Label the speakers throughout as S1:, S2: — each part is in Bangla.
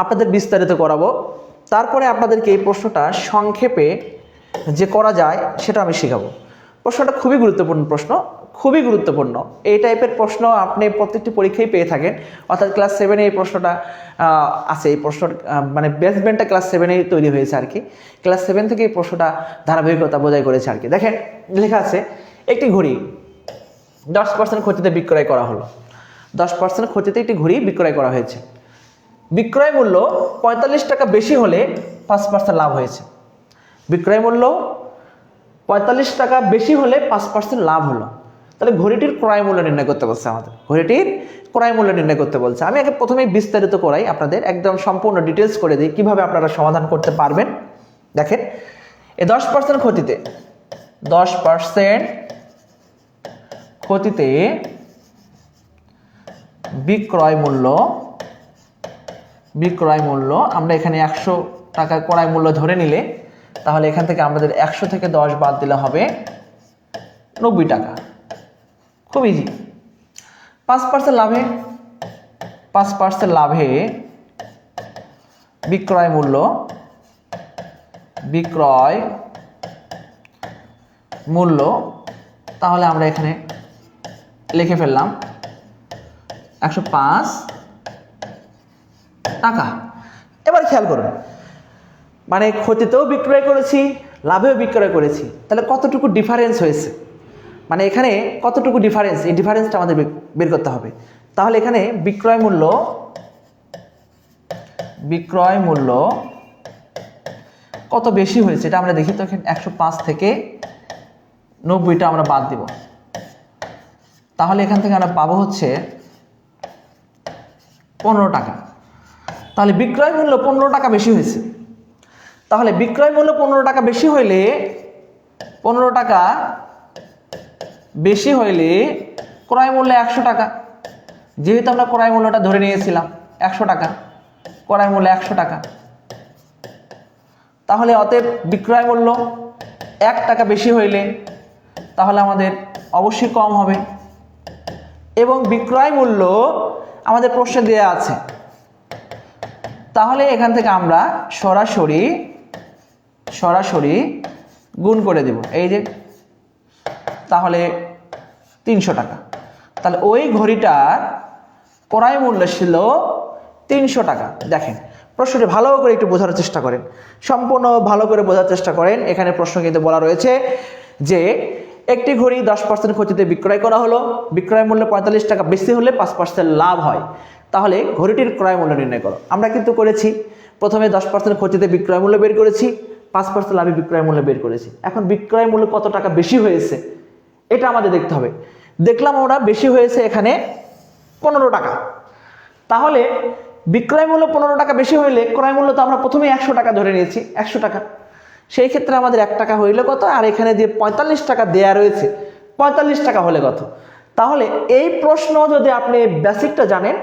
S1: আপনাদের বিস্তারিত করাবো। তারপরে আপনাদেরকে এই প্রশ্নটা সংক্ষেপে যে করা যায় সেটা আমি শেখাবো। প্রশ্নটা খুবই গুরুত্বপূর্ণ প্রশ্ন, খুবই গুরুত্বপূর্ণ। এই টাইপের প্রশ্ন আপনি প্রত্যেকটি পরীক্ষায় পেয়ে থাকেন, অর্থাৎ ক্লাস 7-এ এই প্রশ্নটা আছে। এই প্রশ্ন মানে বেসমেন্টটা ক্লাস 7-এই তৈরি হয়েছে আর কি। ক্লাস 7 থেকে এই প্রশ্নটা ধারাবাহিকতা বজায় করেছে আর কি। দেখেন লেখা আছে, একটি ঘড়ি 10% ক্ষতিতে বিক্রয় করা হলো। 10% ক্ষতিতে একটি ঘড়ি বিক্রয় করা হয়েছে। বিক্রয় মূল্য 45 টাকা বেশি হলে 5% লাভ হয়েছে। বিক্রয় মূল্য 45 টাকা বেশি হলে 5% লাভ হলো। তাহলে ঘড়িটির ক্রয় মূল্য নির্ণয় করতে বলছে আমাদের, ঘড়িটির ক্রয় মূল্য নির্ণয় করতে বলছে। আমি আগে প্রথমেই বিস্তারিত করাই আপনাদের, একদম সম্পূর্ণ ডিটেলস করে দিই কিভাবে আপনারা সমাধান করতে পারবেন। দেখেন এই 10% ক্ষতিতে 10% ক্ষতিতে বিক্রয় মূল্য আমরা এখানে 100 টাকা ক্রয় মূল্য ধরে নিলে, তাহলে এখান থেকে আমাদের 100 থেকে 10 বাদ দিলে হবে 90 টাকা। খুব ইজি। 5% লাভে বিক্রয় মূল্য তাহলে আমরা এখানে লিখে ফেললাম 105 টাকা। এবার খেয়াল করুন, মানে ক্ষতিতেও বিক্রয় করেছি, লাভেও বিক্রয় করেছি, তাহলে কতটুকু ডিফারেন্স হয়েছে, মানে এখানে কতটুকু ডিফারেন্স, এই ডিফারেন্সটা আমাদের বের করতে হবে। তাহলে এখানে বিক্রয় মূল্য কত বেশি হয়েছে এটা আমরা দেখি। তো এখানে 105 থেকে 90টা আমরা বাদ দিব, তাহলে এখান থেকে আমরা পাবো হচ্ছে 15 টাকা। তাহলে বিক্রয় মূল্য 15 টাকা বেশি হয়েছে। তাহলে বিক্রয় মূল্য 15 টাকা বেশি হইলে 15 টাকা বেশি হইলে ক্রয় মূল্য 100 টাকা। যেহেতু আমরা ক্রয় মূল্যটা ধরে নিয়েছিলাম 100 টাকা, ক্রয় মূল্য 100 টাকা, তাহলে অতএব বিক্রয় মূল্য 1 টাকা বেশি হইলে তাহলে আমাদের অবশ্যই কম হবে। এবং বিক্রয় মূল্য আমাদের প্রশ্নে দেওয়া আছে, তাহলে এখান থেকে আমরা সরাসরি গুণ করে দেব, এই যে তাহলে 300 টাকা। তাহলে ওই ঘড়িটার ক্রয় মূল্য ছিল 300 টাকা। দেখেন প্রশ্নটি ভালো করে একটু বোঝার চেষ্টা করেন, সম্পূর্ণ ভালো করে বোঝার চেষ্টা করেন। এখানে প্রশ্ন কিন্তু বলা রয়েছে যে একটি ঘড়ি 10% ক্ষতিতে বিক্রয় করা হলো, বিক্রয় মূল্য 45 টাকা বেশি হলে 5% লাভ হয়। তাহলে ঘড়িটির ক্রয় মূল্য নির্ণয় করো। আমরা কিন্তু করেছি প্রথমে 10% ক্ষতিতে বিক্রয় মূল্য বের করেছি, 5% লাভে বিক্রয় মূল্য বের করেছি। এখন বিক্রয় মূল্য কত টাকা বেশি হয়েছে এটা আমাদের দেখতে হবে। দেখলাম আমরা বেশি হয়েছে এখানে 15 টাকা। তাহলে বিক্রয় মূল্য 15 টাকা বেশি হইলে ক্রয় মূল্য তো আমরা প্রথমে 100 টাকা ধরে নিয়েছি, 100 টাকা। সেই ক্ষেত্রে আমাদের 1 টাকা হইলে কত, আর এখানে যে 45 টাকা দেয়া রয়েছে 45 টাকা হলে কত। তাহলে এই প্রশ্ন যদি আপনি বেসিকটা জানেন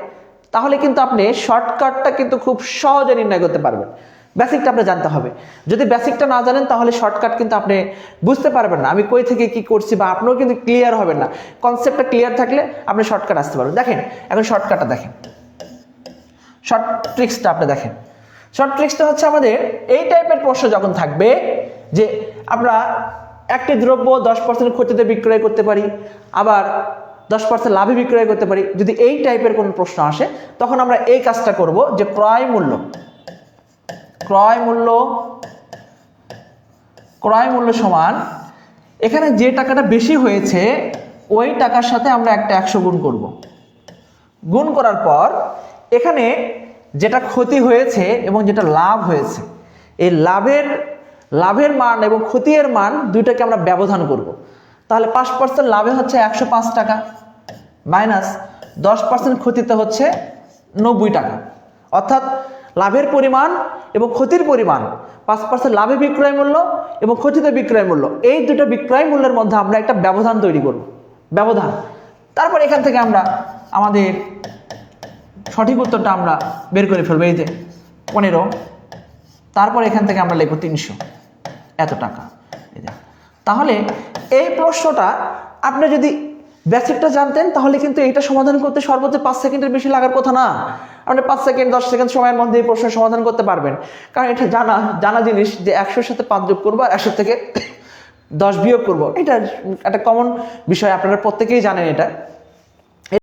S1: তাহলে কিন্তু আপনি শর্টকাটটা কিন্তু খুব সহজে নির্ণয় করতে পারবেন। বেসিকটা আপনি জানতে হবে। যদি বেসিকটা না জানেন তাহলে শর্টকাট কিন্তু আপনি বুঝতে পারবেন না, আমি কই থেকে কি করছি, বা আপনিও কিন্তু ক্লিয়ার হবেন না। কনসেপ্টটা ক্লিয়ার থাকলে আপনি শর্টকাট আসতে পারবেন। দেখেন এখন শর্টকাটটা দেখেন, শর্ট ট্রিক্সটা আপনি দেখেন। শর্ট ট্রিক্সটা হচ্ছে আমাদের এই টাইপের প্রশ্ন যখন থাকবে যে আমরা একটি দ্রব্য 10% ক্ষতিতে বিক্রয় করতে পারি, আবার 10% লাভে বিক্রয় করতে পারি, যদি এই টাইপের কোনো প্রশ্ন আসে তখন আমরা এই কাজটা করব যে ক্রয় মূল্য সমান এখানে যে টাকাটা বেশি হয়েছে ওই টাকার সাথে আমরা একটা 100 গুণ করব। গুণ করার পর এখানে যেটা ক্ষতি হয়েছে এবং যেটা লাভ হয়েছে, এই লাভের মান এবং ক্ষতির মান দুইটাকে আমরা ব্যবধান করব। তাহলে 5% লাভে হচ্ছে 105 টাকা মাইনাস 10% ক্ষতিতে হচ্ছে 90 টাকা। অর্থাৎ লাভের পরিমাণ এবং ক্ষতির পরিমাণ, 5% লাভে বিক্রয় মূল্য এবং ক্ষতিতে বিক্রয় মূল্য, এই দুটো বিক্রয় মূল্যের মধ্যে আমরা একটা ব্যবধান তৈরি করব, ব্যবধান। তারপর এখান থেকে আমরা আমাদের সঠিক উত্তরটা আমরা বের করে ফেলবো, এই যে 15। তারপর এখান থেকে আমরা লিখব 300 এত টাকা। তাহলে এই প্রশ্নটা আপনি যদি বেসিকটা জানতেন তাহলে কিন্তু এটা সমাধান করতে সর্বোচ্চ 5 সেকেন্ডের বেশি লাগার কথা না। আপনি 5 সেকেন্ড 10 সেকেন্ড সময়ের মধ্যে এই প্রশ্নের সমাধান করতে পারবেন, কারণ এটা জানা জিনিস যে 100-র সাথে 5 যোগ করবো আর 100 থেকে 10 বিয়োগ করবো, এটা একটা কমন বিষয়, আপনারা প্রত্যেকেই জানেন এটা।